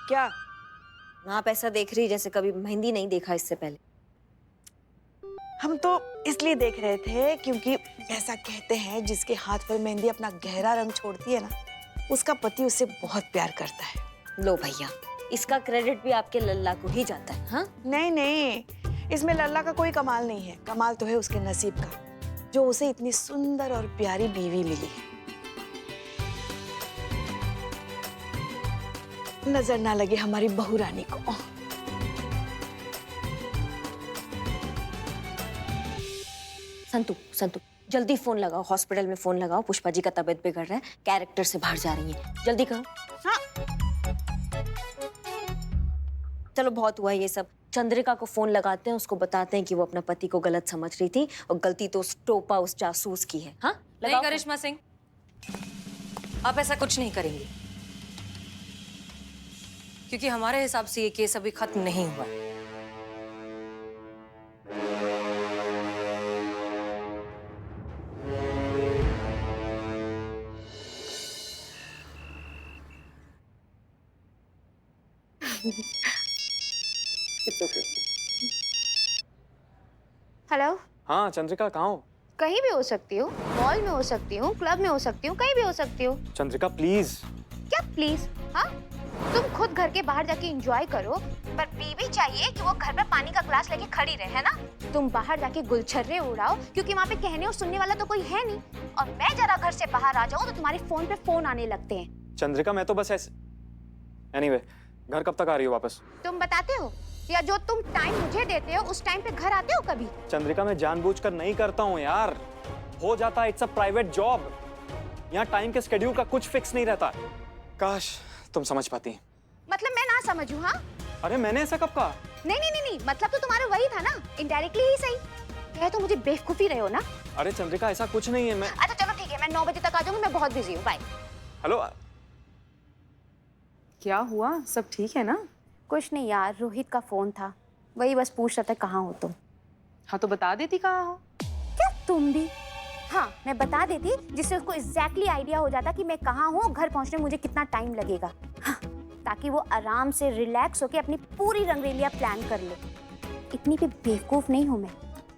क्या? आप ऐसा देख रही जैसे कभी मेहंदी नहीं देखा इससे पहले। हम तो इसलिए देख रहे थे क्योंकि ऐसा कहते हैं जिसके हाथ पर मेहंदी अपना गहरा रंग छोड़ती है ना, उसका पति उससे बहुत प्यार करता है। लो भैया, इसका क्रेडिट भी आपके लल्ला को ही जाता है। हाँ नहीं नहीं, इसमें लल्ला का कोई कमाल नहीं है। कमाल तो है उसके नसीब का, जो उसे इतनी सुंदर और प्यारी बीवी मिली है। नजर ना लगे हमारी बहू रानी को। संतु, संतु जल्दी फोन लगाओ, हॉस्पिटल में फोन लगाओ। पुष्पा जी का तबीयत बिगड़ रहा है, कैरेक्टर से बाहर जा रही है, जल्दी करो। हाँ। चलो बहुत हुआ ये सब, चंद्रिका को फोन लगाते हैं, उसको बताते हैं कि वो अपना पति को गलत समझ रही थी और गलती तो उस टोपा, उस जासूस की है। हाँ नहीं करिश्मा सिंह, आप ऐसा कुछ नहीं करेंगी, क्योंकि हमारे हिसाब से ये केस अभी खत्म नहीं हुआ है। हेलो। हाँ चंद्रिका, कहाँ हो? कहीं भी हो सकती हूँ, मॉल में हो सकती हूँ, क्लब में हो सकती हूँ, कहीं भी हो सकती हूँ। चंद्रिका प्लीज। क्या प्लीज? हाँ, तुम खुद घर के बाहर जाके एंजॉय करो, पर बीवी चाहिए कि वो घर पर पानी का ग्लास लेके खड़ी रहे, है ना? तुम बाहर जाके गुलछर्रे उड़ाओ, क्योंकि वहाँ पे कहने और सुनने वाला तो कोई है नहीं। और मैं जरा घर से बाहर आ जाऊँ तो तुम्हारे फोन पे फोन आने लगते हैं। चंद्रिका मैं तो बस ऐसे एनीवे, घर कब तक आ रही हो वापस? तुम बताते हो, या जो तुम टाइम मुझे देते हो उस टाइम पे घर आते हो कभी? चंद्रिका मैं जानबूझकर नहीं करता हूँ यार, हो जाता है, इट्स अ प्राइवेट जॉब। यहाँ टाइम के स्केड्यूल का कुछ फिक्स नहीं रहता। काश तुम समझ पाती। मतलब मैं ना समझूं? हाँ, अरे मैंने ऐसा कब कहा? नहीं नहीं नहीं नहीं, मतलब तो तुम्हारा वही था ना, इनडायरेक्टली ही सही। कह तो मुझे बेवकूफी रहे हो ना। अरे चंद्रिका ऐसा कुछ नहीं है। मैं अच्छा चलो ठीक है, मैं 9 बजे तक आ जाऊंगी, मैं बहुत बिजी हूँ, बाय। हेलो। क्या हुआ, सब ठीक है ना? कुछ नहीं यार, रोहित का फोन था, वही बस पूछ रहा था कहाँ हो तुम। हाँ तो बता देती कहाँ हो। क्या तुम भी? हाँ मैं बता देती, जिससे उसको एग्जैक्टली आइडिया हो जाता कि मैं कहाँ हूँ, घर पहुँचने में मुझे कितना टाइम लगेगा। हाँ, ताकि वो आराम से रिलैक्स होके अपनी पूरी रंगरेलिया प्लान कर ले। इतनी भी बेवकूफ नहीं हूँ मैं,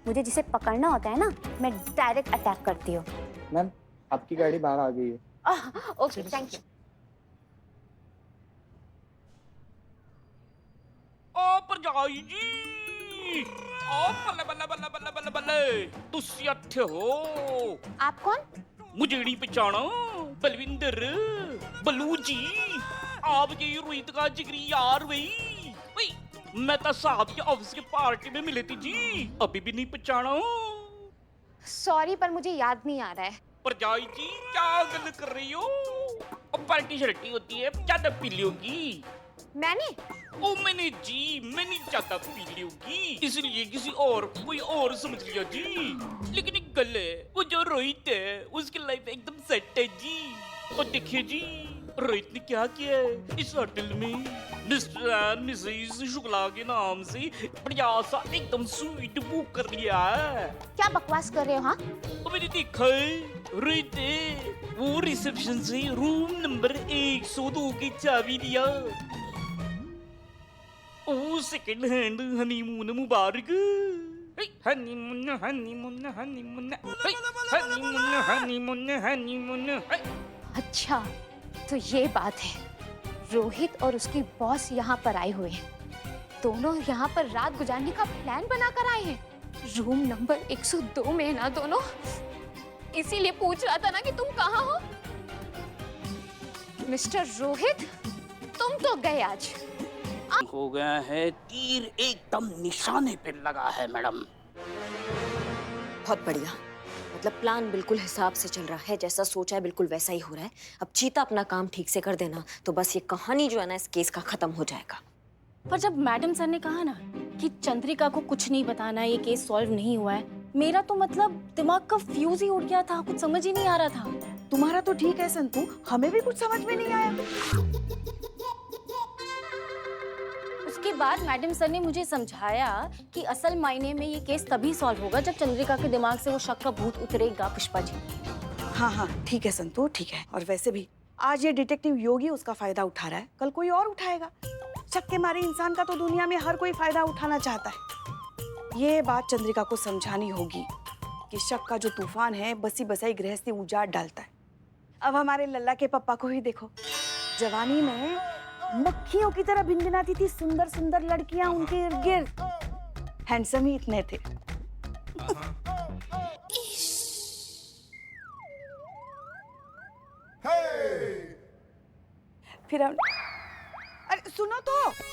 मुझे जिसे पकड़ना होता है ना, मैं डायरेक्ट अटैक करती हूँ। मैम आपकी गाड़ी बाहर आ गई है। Okay thank you. ओ भरजाई जी, ओ बल्ले बल्ले बल्ले बल्ले बल्ले बल्ले, तुसी इत्थे हो? आप कौन? मुझे नहीं पहचाना? बलविंदर, बलू जी, आपके रोहित का जिगरी यार भाई। मैं तो साहब के ऑफिस के पार्टी में मिले थी जी, अभी भी नहीं पहचाना? सॉरी पर मुझे याद नहीं आ रहा है। भरजाई जी क्या गल कर रही हो? पार्टी शर्टी होती है, ज्यादा पी लोगी। मैंने? ओ मैंने ज्यादा पी ली होगी, इसलिए किसी और कोई और समझ लिया जी। लेकिन एक गल है, वो जो रोहित है उसकी लाइफ एकदम सेट है जी। और देखिए जी, रोहित ने क्या किया है, इस होटल में मिस्टर एंड मिसेस शुक्ला के नाम से बढ़िया सा एकदम स्वीट बुक कर लिया है। क्या बकवास कर रहे हो? हाँ तो मैंने देखा है, रोहित ने वो रिसेप्शन से रूम नंबर 102 की चाबी दिया। ओ सेकंड हैंड हनीमून मुबारक। Honeymoon honeymoon honeymoon honeymoon honeymoon honeymoon. अच्छा तो ये बात है, रोहित और उसकी बॉस यहाँ पर आए हुए हैं, दोनों यहाँ पर रात गुजारने का प्लान बनाकर आए हैं। रूम नंबर 102 में है ना दोनों, इसीलिए पूछ रहा था ना कि तुम कहाँ हो। मिस्टर रोहित, तुम तो गए आज। हो गया है, तीर एकदम निशाने पे लगा है मैडम। बहुत बढ़िया, मतलब प्लान बिल्कुल हिसाब से चल रहा है, जैसा सोचा है बिल्कुल वैसा ही हो रहा है। अब चीता अपना काम ठीक से कर देना तो बस ये कहानी जो है ना इस केस का खत्म हो जाएगा। पर जब मैडम सर ने कहा ना कि चंद्रिका को कुछ नहीं बताना है, ये केस सॉल्व नहीं हुआ है, मेरा तो मतलब दिमाग का फ्यूज ही उड़ गया था, कुछ समझ ही नहीं आ रहा था। तुम्हारा तो ठीक है संतु, हमें भी कुछ समझ में नहीं आया। उसके बाद मैडम सर ने मुझे समझाया कि असल मायने में ये केस तभी सॉल्व होगा जब चंद्रिका के दिमाग से वो शक का भूत उतरेगा। पुष्पा जी हाँ हाँ ठीक है संतु, ठीक है। और वैसे भी आज ये डिटेक्टिव योगी उसका फायदा उठा रहा है, कल कोई और उठाएगा। शक के मारे इंसान का तो दुनिया में हर कोई फायदा उठाना चाहता है। ये बात चंद्रिका को समझानी होगी कि शक का जो तूफान है बसी बसाई गृहस्थी उजाड़ डालता है। अब हमारे लल्ला के पप्पा को ही देखो, जवानी में मक्खियों की तरह भिनभिनाती थी सुंदर सुंदर लड़कियां उनके इर्द गिर्द, हैंडसम ही इतने थे। फिर हम, अरे सुनो तो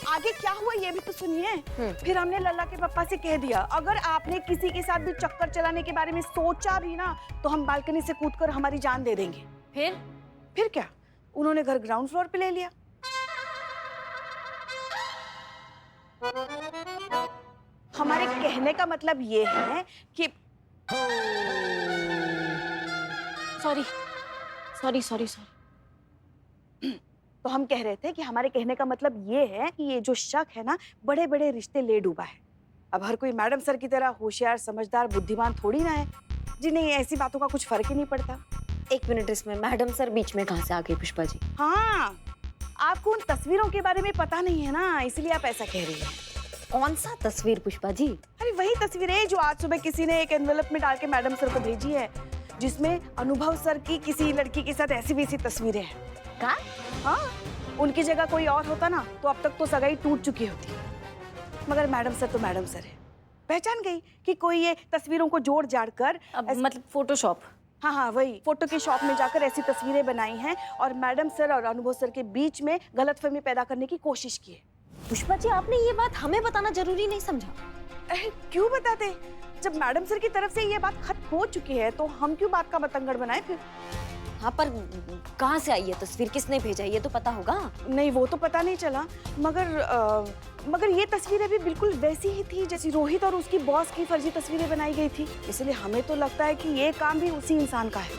आगे क्या हुआ ये भी तो सुनिए। फिर हमने लल्ला के पापा से कह दिया अगर आपने किसी के साथ भी चक्कर चलाने के बारे में सोचा भी ना तो हम बालकनी से कूदकर हमारी जान दे देंगे। फिर क्या, उन्होंने घर ग्राउंड फ्लोर पे ले लिया। हमारे कहने का मतलब ये है कि सॉरी। तो हम कह रहे थे कि हमारे कहने का मतलब ये है कि ये जो शक है ना बड़े बड़े रिश्ते ले डूबा है। अब हर कोई मैडम सर की तरह होशियार समझदार बुद्धिमान थोड़ी ना है जिन्हें ऐसी बातों का कुछ फर्क ही नहीं पड़ता। एक मिनट, इसमें मैडम सर बीच में कहाँ से आ गई पुष्पा जी? हाँ, आपको उन तस्वीरों के बारे में पता नहीं है ना, इसलिए आप ऐसा कह रही हैं। कौन सा तस्वीर पुष्पा जी? अरे वही तस्वीर है जो आज सुबह किसी ने एक एनवेलप में डाल के मैडम सर को भेजी है, जिसमें अनुभव सर की किसी लड़की के साथ ऐसी वैसी तस्वीरें हैं। का? हाँ, उनकी जगह कोई और होता ना तो अब तक तो सगाई टूट चुकी होती, मगर मैडम सर तो मैडम सर है। पहचान गई कि कोई ये तस्वीरों को जोड़ जाड़ कर मतलब फोटोशॉप। हाँ, वही फोटो की शॉप में जाकर ऐसी तस्वीरें बनाई हैं और मैडम सर और अनुभव सर के बीच में गलतफहमी पैदा करने की कोशिश की है। पुष्पा जी, आपने ये बात हमें बताना जरूरी नहीं समझा? क्यों बताते? जब मैडम सर की तरफ से ये बात खत्म हो चुकी है तो हम क्यों बात का बतंगड़ बनाए फिर? हाँ, पर कहाँ से आई है तस्वीर, किसने भेजा ये तो पता होगा। नहीं, वो तो पता नहीं चला, मगर ये तस्वीरें भी बिल्कुल वैसी ही थी जैसी रोहित और उसकी बॉस की फर्जी तस्वीरें बनाई गई थी। इसलिए हमें तो लगता है कि ये काम भी उसी इंसान का है।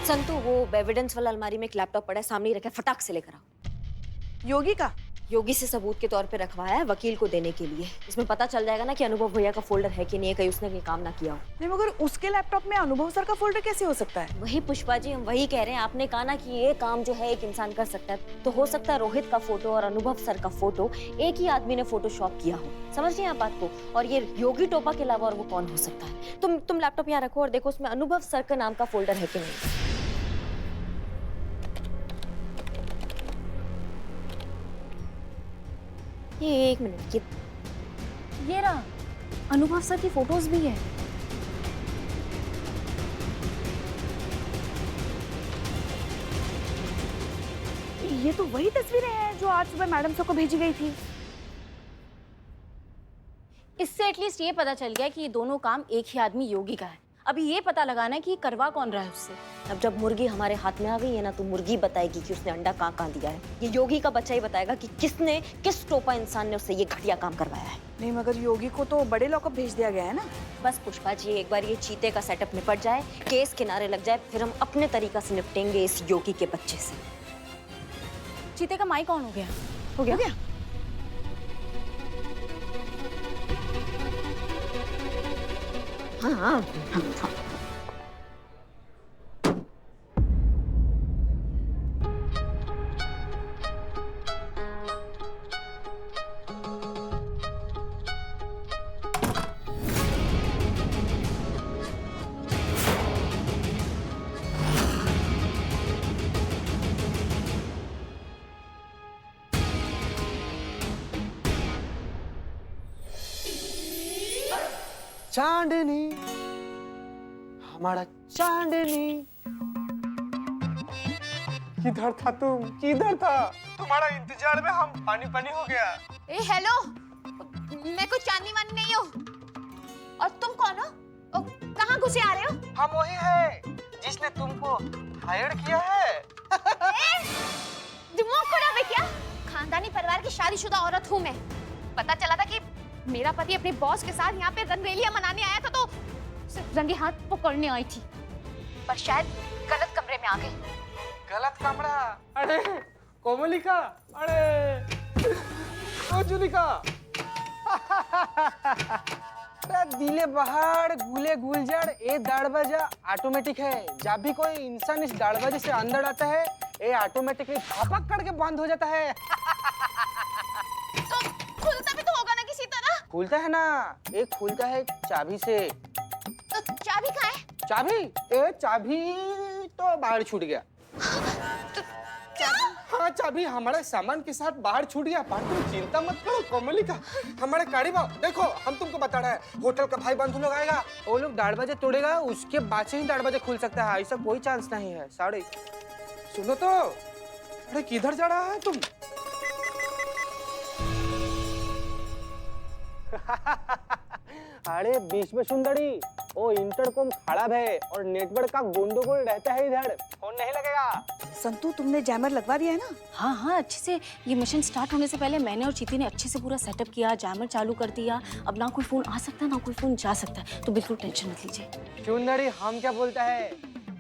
संतु, वो एविडेंस वाला अलमारी में एक लैपटॉप पड़ा है, सामने ही रखा है, फटाक से लेकर आओ। योगी का? योगी से सबूत के तौर पे रखवाया है वकील को देने के लिए। इसमें पता चल जाएगा ना कि अनुभव भैया का फोल्डर है कि नहीं है, कहीं उसने कोई काम ना किया हो। नहीं, मगर उसके लैपटॉप में अनुभव सर का फोल्डर कैसे हो सकता है? वही पुष्पा जी, हम वही कह रहे हैं। आपने कहा ना कि ये काम जो है एक इंसान कर सकता है, तो हो सकता है रोहित का फोटो और अनुभव सर का फोटो एक ही आदमी ने फोटोशॉप किया हो। समझ रही हैं आप बात को? और ये योगी टोपा के अलावा और वो कौन हो सकता है? तुम लैपटॉप यहाँ रखो और देखो उसमें अनुभव सर का नाम का फोल्डर है कि नहीं। ये एक मिनट, ये रहा, अनुभव सर की फोटोज भी है। ये तो वही तस्वीरें हैं जो आज सुबह मैडम सर को भेजी गई थी। इससे एटलीस्ट ये पता चल गया कि ये दोनों काम एक ही आदमी योगी का है। अभी ये पता लगाना है कि करवा कौन रहा है उससे। अब जब मुर्गी हमारे हाथ में आ गई है ना, तो मुर्गी बताएगी कि उसने अंडा कहाँ दिया है। ये योगी का बच्चा ही बताएगा कि किसने, किस टोपा इंसान ने उससे ये घटिया काम करवाया है। नहीं, मगर योगी को तो बड़े लॉकअप भेज दिया गया है ना। बस पुष्पा जी, एक बार ये चीते का सेटअप निपट जाए, केस किनारे लग जाए, फिर हम अपने तरीका से निपटेंगे इस योगी के बच्चे से। चीते का माई कौन हो गया? हो गया? हाँ। चांदनी, हमारा चांदनी, किधर था तुम? किधर था? तुम्हारा इंतजार में हम पानी पानी हो गया। ए हेलो, मैं कोई चांदनी वानी नहीं हूँ। और तुम कौन हो? कहाँ घुसे आ रहे हो? हम वही है जिसने तुमको हायर किया है। दिमाग खराब है क्या? खानदानी परिवार की शादीशुदा औरत हूँ मैं। पता चला था कि मेरा पति अपने बॉस के साथ यहाँ पे रंगरेलियां मनाने आया था, तो सिर्फ रंगे हाथ पकड़ने आई थी, पर शायद गलत कमरे में आ गई। गलत कमरा? अरे कोमलिका, अरे ओ जुलिका। दिले बहार गुले गुलजार, ये दरवाजा ऑटोमेटिक है। जब भी कोई इंसान इस दरवाजे से अंदर आता है, ये ऑटोमेटिकली धपक करके बंद हो जाता है। खुलता है ना, एक खुलता है चाबी से। तो चाबी कहाँ है? चाबी तो बाहर छूट गया। हाँ, चाबी हमारे सामान के साथ बाहर छूट गया। पर तुम चिंता मत करो कोमलिका, हमारे गाड़ी में देखो, हम तुमको बता रहे हैं, होटल का भाई बंधु लोग आएगा, वो लोग दरवाजे तोड़ेगा, उसके बाद से ही दरवाजे खुल सकता है, ऐसा कोई चांस नहीं है। साड़ी सुनो तो, अरे किधर जा रहा है तुम? अरे बीच में सुंदरी, वो इंटरकॉम खराब है और नेटवर्क का गोंडोगोल रहता है, इधर फोन नहीं लगेगा। संतू, तुमने जैमर लगवा दिया है ना? हाँ हाँ, अच्छे से। ये मिशन स्टार्ट होने से पहले मैंने और चीती ने अच्छे से पूरा सेटअप किया, जैमर चालू कर दिया। अब ना कोई फोन आ सकता है ना कोई फोन जा सकता है, तो बिल्कुल टेंशन मत लीजिए। सुंदरी, हम क्या बोलता है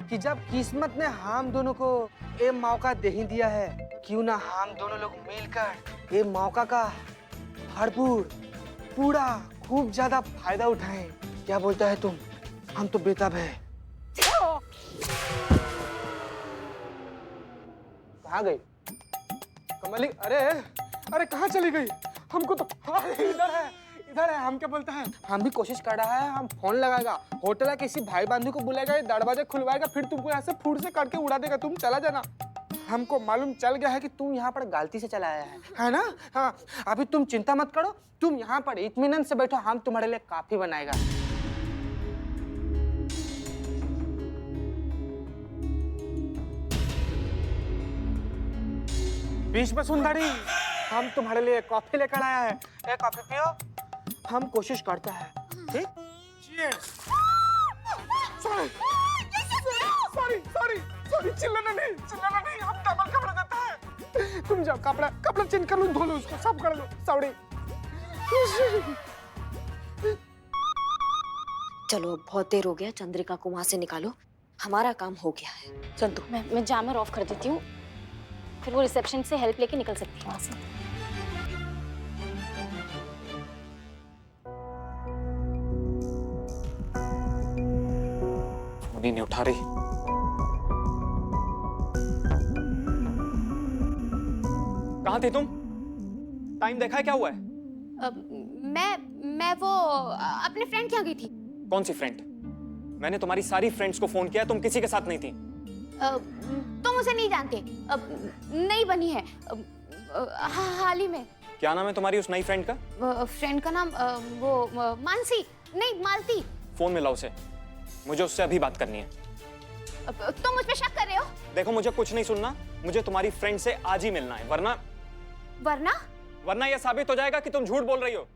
कि जब किस्मत ने हम दोनों को ये मौका दे ही दिया है, क्यों ना हम दोनों लोग मिलकर ये मौका का भरपूर पूरा खूब ज्यादा फायदा उठाएं। क्या बोलता है तुम? हम तो बेताब है। कहाँ गई कमली? अरे कहाँ चली गई? हमको तो इधर है। हम क्या बोलता है, हम भी कोशिश कर रहा है, हम फोन लगाएगा, होटल है किसी भाई बंधु को बुलाएगा, दरवाजे खुलवाएगा, फिर तुमको यहाँ से फूट से काट के उड़ा देगा, तुम चला जाना। हमको मालूम चल गया है कि तुम यहाँ पर गलती से चला आया है ना? हाँ, अभी तुम चिंता मत करो, तुम यहाँ पर इत्मीनान से बैठो, हम तुम्हारे लिए काफी बनाएगा। बीच में सुंदरी, हम तुम्हारे लिए कॉफी लेकर आया है, एक कॉफी पियो। हम कोशिश करते हैं, ठीक? Cheers! सॉरी, चिल्लाना नहीं, हम डबल कपड़ा देता है। तुम जाओ, कपड़ा चेंज कर लो, धो लो उसको, सब कर लो। सॉरी। चलो, बहुत देर हो गया, चंद्रिका को वहां से निकालो, हमारा काम हो गया है। संतू, मैं जैमर ऑफ कर देती हूँ, फिर वो रिसेप्शन से हेल्प लेके निकल सकती है वहां से। फोन ही नहीं उठा रही। कहाँ थी तुम? टाइम देखा है, क्या हुआ है? मैं वो अपने फ्रेंड के यहाँ गई थी। कौन सी फ्रेंड? मैंने तुम्हारी सारी फ्रेंड्स को फोन किया, तुम किसी के साथ नहीं थी। तुम उसे नहीं जानते, नई बनी है, हाल ही में। क्या नाम है तुम्हारी उस नई फ्रेंड का? फ्रेंड का नाम मानसी नहीं, मालती। फोन मिलाओ उसे, मुझे उससे अभी बात करनी है। तुम मुझ पे शक कर रहे हो? देखो, मुझे कुछ नहीं सुनना, मुझे तुम्हारी फ्रेंड से आज ही मिलना है, वरना यह साबित हो जाएगा कि तुम झूठ बोल रही हो।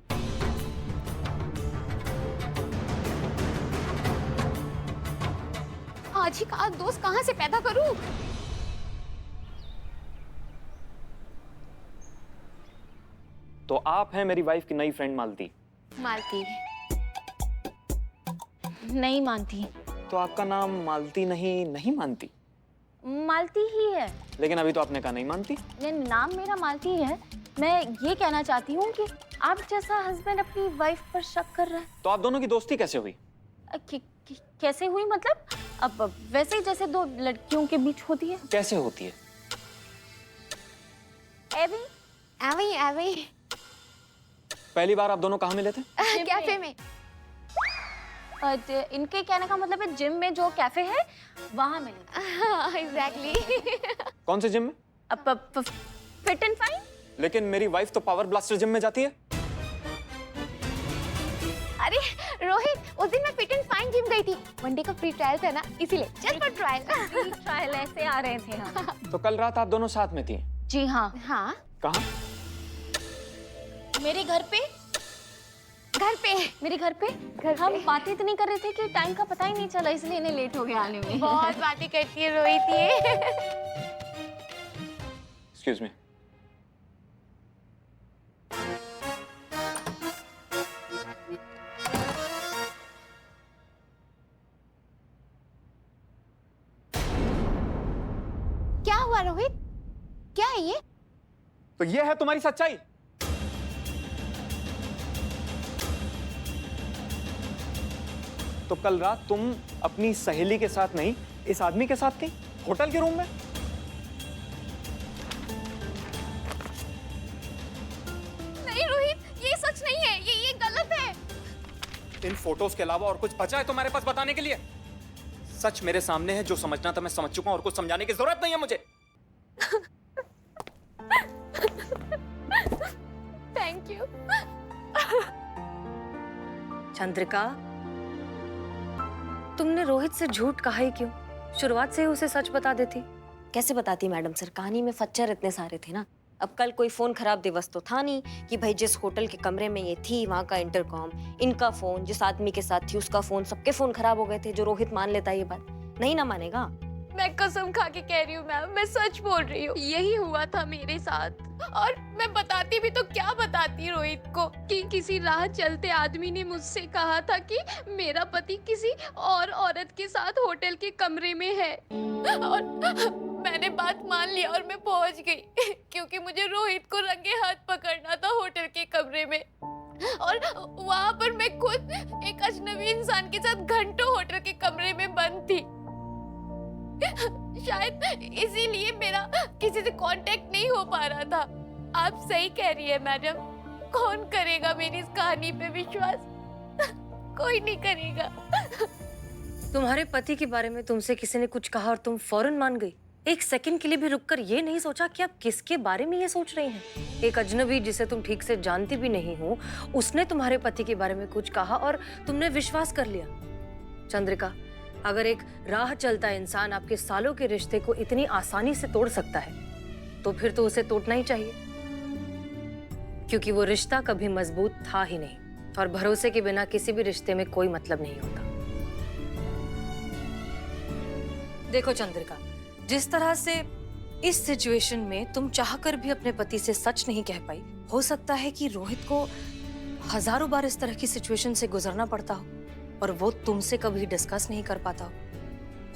आज ही का दोस्त कहाँ से पैदा करूं? तो आप हैं मेरी वाइफ की नई फ्रेंड मालती? मालती नहीं मानती। तो आपका नाम मालती नहीं मानती? मालती ही है। लेकिन अभी तो आपने कहा नहीं मानती। नाम मेरा मालती है। मैं ये कहना चाहती हूँ कि आप जैसा हस्बैंड अपनी वाइफ पर शक कर रहा है। तो आप दोनों की दोस्ती कैसे हुई? कैसे हुई मतलब? अब वैसे ही जैसे दो लड़कियों के बीच होती है। कैसे होती है? एवी पहली बार आप दोनों कहाँ मिले थे? कैफे में। इनके कहने का मतलब है जिम में जो कैफे है वहां मिले। एग्जैक्टली। कौन से जिम में? Fit and fine. लेकिन मेरी वाइफ तो पावर ब्लास्टर जिम में जाती है। अरे रोहित, उस दिन मैं फिट एंड फाइन जिम गई थी, वनडे का फ्री ट्रायल था ना, इसीलिए जस्ट फॉर ट्रायल। ट्रायल ऐसे आ रहे थे हम। तो कल रात आप दोनों साथ में थी? जी हाँ। हाँ, कहाँ? मेरे घर पे। मेरे घर पे हम बातें इतनी कर रहे थे कि टाइम का पता ही नहीं चला, इसलिए इन्हें लेट हो गया आने में। बहुत बातें करती है रोहित ये। Excuse me. क्या हुआ रोहित? क्या है ये? तो ये है तुम्हारी सच्चाई? तो कल रात तुम अपनी सहेली के साथ नहीं, इस आदमी के साथ थी, होटल के रूम में? नहीं रोहित, ये सच नहीं है, ये गलत इन फोटोज के अलावा और कुछ बचा है तुम्हारे पास बताने के लिए? सच मेरे सामने है, जो समझना था मैं समझ चुका हूं और कुछ समझाने की जरूरत नहीं है मुझे। Thank you. चंद्रिका, तुमने रोहित से झूठ कहा ही क्यों? शुरुआत से ही उसे सच बता देती। कैसे बताती मैडम सर, कहानी में फच्चर इतने सारे थे ना। अब कल कोई फोन खराब दिवस तो था नहीं कि भाई जिस होटल के कमरे में ये थी वहां का इंटरकॉम, इनका फोन, जिस आदमी के साथ थी उसका फोन, सबके फोन खराब हो गए थे। जो रोहित मान लेता ये बात, नहीं ना मानेगा। मैं कसम खा के कह रही हूँ मैम, मैं सच बोल रही हूँ। यही हुआ था मेरे साथ। और मैं बताती भी तो क्या बताती रोहित को कि किसी राह चलते आदमी ने मुझसे कहा था कि मेरा पति किसी और औरत के साथ होटल के कमरे में है। और मैंने बात मान लिया और मैं पहुंच गई क्योंकि मुझे रोहित को रंगे हाथ पकड़ना था होटल के कमरे में। और वहां पर मैं खुद एक अजनबी इंसान के साथ घंटों होटल के कमरे में बंद थी। शायद इसीलिए मेरा किसी से कांटेक्ट नहीं हो पा रहा था। आप सही कह रही है मैडम, कौन करेगा मेरी इस कहानी पे विश्वास? कोई नहीं करेगा। तुम्हारे पति के बारे में तुमसे किसी ने कुछ कहा और तुम फौरन मान गई। एक सेकंड के लिए भी रुककर ये नहीं सोचा कि आप किसके बारे में ये सोच रही हैं। एक अजनबी जिसे तुम ठीक से जानती भी नहीं हो, उसने तुम्हारे पति के बारे में कुछ कहा और तुमने विश्वास कर लिया। चंद्रिका, अगर एक राह चलता इंसान आपके सालों के रिश्ते को इतनी आसानी से तोड़ सकता है, तो फिर तो उसे तोड़ना ही चाहिए, क्योंकि वो रिश्ता कभी मजबूत था ही नहीं और भरोसे के बिना किसी भी रिश्ते में कोई मतलब नहीं होता। देखो चंद्रिका, जिस तरह से इस सिचुएशन में तुम चाहकर भी अपने पति से सच नहीं कह पाई, हो सकता है कि रोहित को हजारों बार इस तरह की सिचुएशन से गुजरना पड़ता हो और वो तुमसे कभी डिस्कस नहीं कर पाता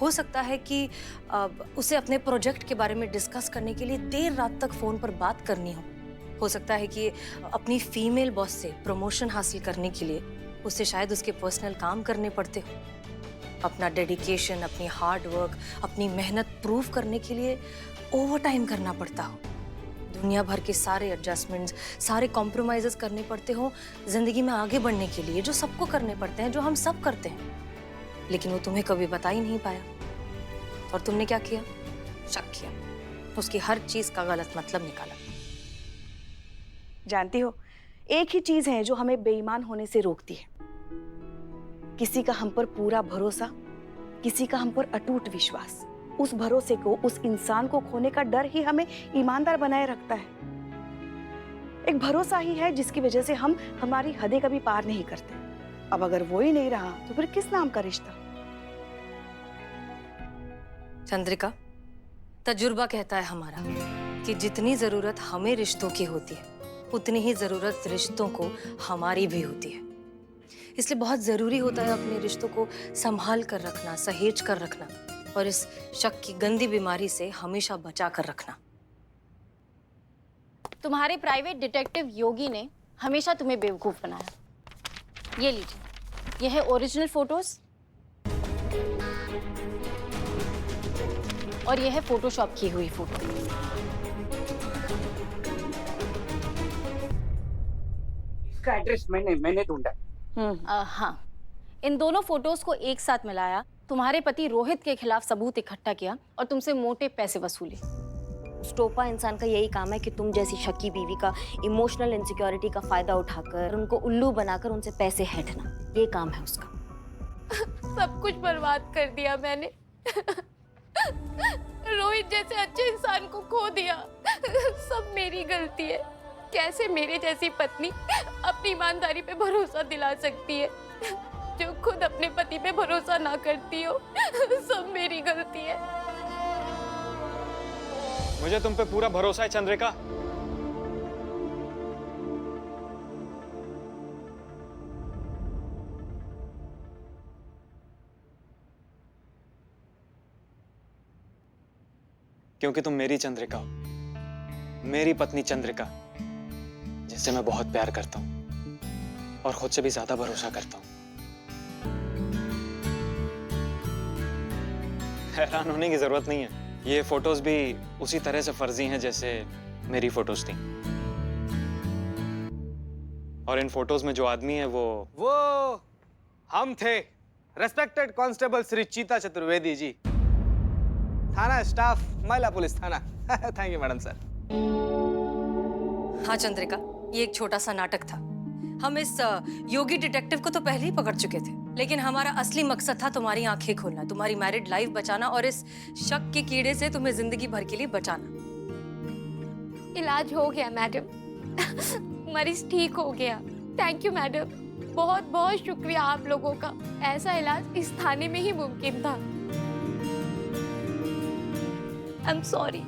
हो सकता है कि उसे अपने प्रोजेक्ट के बारे में डिस्कस करने के लिए देर रात तक फोन पर बात करनी हो सकता है कि अपनी फीमेल बॉस से प्रमोशन हासिल करने के लिए उसे शायद उसके पर्सनल काम करने पड़ते हो। अपना डेडिकेशन, अपनी हार्ड वर्क, अपनी मेहनत प्रूव करने के लिए ओवर टाइम करना पड़ता हो। दुनिया भर के सारे एडजस्टमेंट्स, सारे कॉम्प्रोमाइजेस करने पड़ते हो जिंदगी में आगे बढ़ने के लिए, जो सबको करने पड़ते हैं, जो हम सब करते हैं। लेकिन वो तुम्हें कभी बता ही नहीं पाया और तुमने क्या किया? शक किया, उसकी हर चीज का गलत मतलब निकाला। जानती हो, एक ही चीज है जो हमें बेईमान होने से रोकती है, किसी का हम पर पूरा भरोसा, किसी का हम पर अटूट विश्वास। उस भरोसे को, उस इंसान को खोने का डर ही हमें ईमानदार बनाए रखता है। एक भरोसा ही है जिसकी वजह से हम हमारी हदें कभी पार नहीं करते। अब अगर वो ही नहीं रहा तो फिर किस नाम का रिश्ता? चंद्रिका, तजुर्बा कहता है हमारा कि जितनी जरूरत हमें रिश्तों की होती है, उतनी ही जरूरत रिश्तों को हमारी भी होती है। इसलिए बहुत जरूरी होता है अपने रिश्तों को संभाल कर रखना, सहेज कर रखना और इस शक की गंदी बीमारी से हमेशा बचा कर रखना। तुम्हारे प्राइवेट डिटेक्टिव योगी ने हमेशा तुम्हें बेवकूफ बनाया। ये लीजिए, ये है ओरिजिनल फोटोज और ये है फोटोशॉप की हुई फोटो। इसका एड्रेस मैंने ढूंढा। हाँ, इन दोनों फोटोज को एक साथ मिलाया, तुम्हारे पति रोहित के खिलाफ सबूत इकट्ठा किया और तुमसे मोटे पैसे वसूले। उस टोपा इंसान का यही काम है कि तुम जैसी शकी बीवी का इमोशनल इनसिक्योरिटी का फायदा उठाकर उनको उल्लू बनाकर उनसे पैसे हैंटना, ये काम है उसका। सब कुछ बर्बाद कर दिया मैंने। रोहित जैसे अच्छे इंसान को खो दिया। सब मेरी गलती है। कैसे मेरे जैसी पत्नी अपनी ईमानदारी पे भरोसा दिला सकती है जो खुद अपने पति पे भरोसा ना करती हो? सब मेरी गलती है। मुझे तुम पे पूरा भरोसा है चंद्रिका। क्योंकि तुम मेरी चंद्रिका हो, मेरी पत्नी चंद्रिका, जिससे मैं बहुत प्यार करता हूं और खुद से भी ज्यादा भरोसा करता हूं। हैरान होने की जरूरत नहीं है, ये फोटोज भी उसी तरह से फर्जी हैं जैसे मेरी फोटोज थी। और इन फोटोज में जो आदमी है वो हम थे रेस्पेक्टेड कांस्टेबल श्री चीता चतुर्वेदी जी, थाना स्टाफ, महिला पुलिस थाना। Thank you madam sir. हाँ चंद्रिका, ये एक छोटा सा नाटक था। हम इस योगी डिटेक्टिव को तो पहले ही पकड़ चुके थे, लेकिन हमारा असली मकसद था तुम्हारी आंखें खोलना, तुम्हारी मैरिड लाइफ बचाना और इस शक के कीड़े से तुम्हें जिंदगी भर के लिए बचाना। इलाज हो गया मैडम। मरीज ठीक हो गया। थैंक यू मैडम, बहुत बहुत शुक्रिया आप लोगों का। ऐसा इलाज इस थाने में ही मुमकिन था। आई एम सॉरी,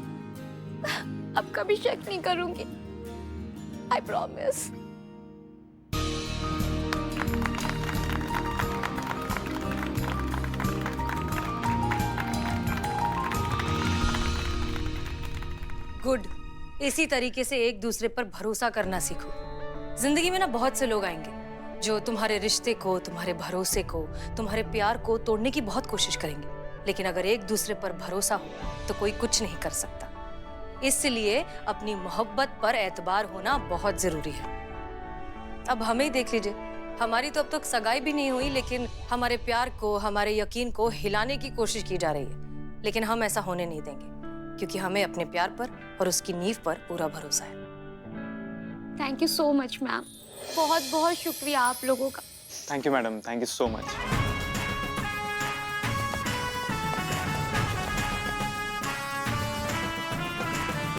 अब कभी शक नहीं करूंगी। I promise. गुड, इसी तरीके से एक दूसरे पर भरोसा करना सीखो। जिंदगी में ना बहुत से लोग आएंगे जो तुम्हारे रिश्ते को, तुम्हारे भरोसे को, तुम्हारे प्यार को तोड़ने की बहुत कोशिश करेंगे, लेकिन अगर एक दूसरे पर भरोसा हो तो कोई कुछ नहीं कर सकता। इसलिए अपनी मोहब्बत पर एतबार होना बहुत जरूरी है। अब हमें ही देख लीजिए, हमारी तो अब तक सगाई भी नहीं हुई, लेकिन हमारे प्यार को, हमारे यकीन को हिलाने की कोशिश की जा रही है। लेकिन हम ऐसा होने नहीं देंगे, क्योंकि हमें अपने प्यार पर और उसकी नींव पर पूरा भरोसा है। Thank you so much ma'am, बहुत बहुत शुक्रिया आप लोगों का। Thank you madam, thank you so much.